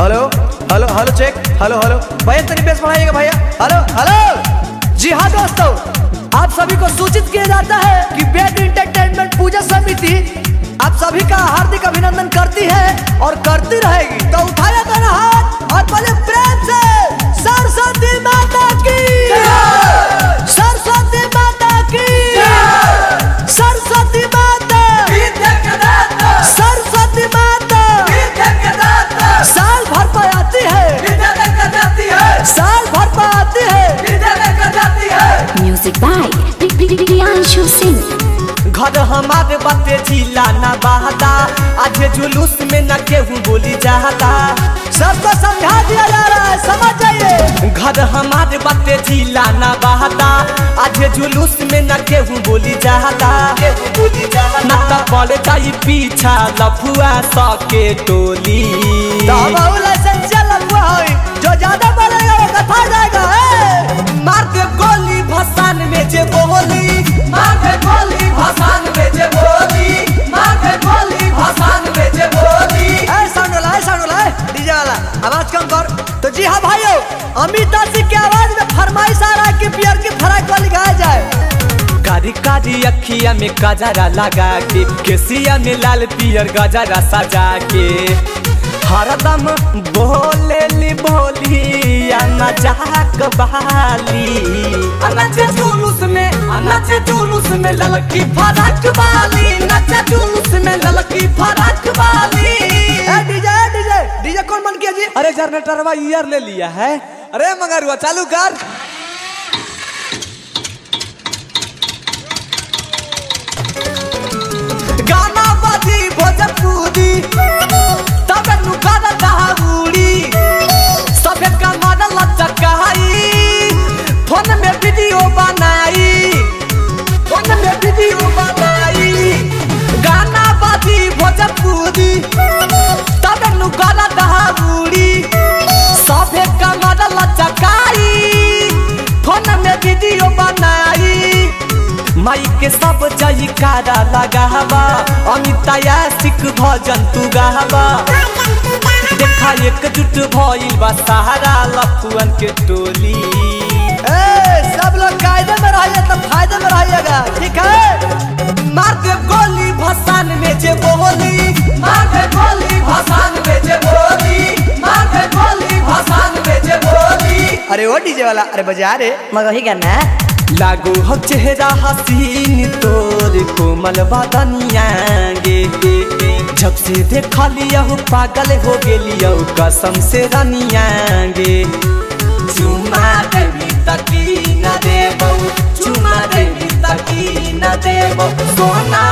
Hello hello hello check, hello hello भैया तनी base बढ़ाइएगा भैया, हेलो हेलो। जी हाँ दोस्तों, आप सभी को सूचित किया जाता है कि बेड एंटरटेनमेंट पूजा समिति आप सभी का हार्दिक अभिनंदन करती है और करती रहेगी। तो उठाया दोनों हाथ और बोले प्रेम से सरस्वती माता की, सरस्वती माता की, सरस्वती माता, सरस्वती माता साल भर पर आती है, साल भर पर आती है। Music by Priyanshu Singh. घर हमारे बाते जिला ना बहता, आज जुलूस में न केहू बोली जाता। सबको समझा दिया जा रहा है, समझ जाइए। घर हमारे बाते जिला ना बहता, आज जुलूस में न केहू बोली जाता। न तो पड़ जाई पीछा लफुआ सके टोली। तो हम लाइसेंस लफुआ होई, जो ज्यादा बोलेगा वो कथा जाएगा। मार दे गोली भसान में जे बोली, मार दे गोली भसान में जे बोली, मार दे गोली भसान में जे बोली। साउंड वाला डीजे वाला आवाज कम कर। तो जी हाँ भाइयों, अमिताभ सिंह की आवाज में फरमाइश आ रहा है कि पियर की फराक वाली गाया जाए। कारी कारी अखिया में गजरा लगा के, केसिया में लाल पियर गजरा सजा के, हरदम बोलेली बोलिया मजाक बहाली। नचे जुलूस में, नचे जुलूस में ललकी फराक वाली, नचे जुलूस में ललकी फराक वाली। डीजे डीजे डीजे कौन मन किया जी? अरे जनरेटरवा ईयर ले लिया है। अरे मंगरुआ चालू कर। गाना बाजी भोजपुरी तब नुकारा दहाउड़ी, सबे का मॉडल चकाई, फोन में वीडियो बनाई, फोन में वीडियो बनाई। गाना बाजी भोजपुरी तब नुकारा दहाउड़ी, सबे का मॉडल चकाई, फोन में वीडियो बनाई। माई के सब जई कारा लगावा, अमिताया सिख भजन तू गावा। देखा एकजुट भइल बा सहारा लफुअन के टोली। सब लोग कायदे में रहिए तो फायदे में रहिएगा, ठीक है। मार दे गोली भसान में जे बोली, मार दे गोली भसान में जे बोली, मार दे गोली भसान में जे बोली। अरे वो डीजे वाला, अरे बजा रे मगर ही गाना। लागो हो चेहरा हसीन तोर कोमल बदनिया गे, जब से देखा लिया हो पागल हो गेलिया कसम से रनिया गे। चुमा देवी तकी न देबो, चुमा देवी तकी न देबो, सोना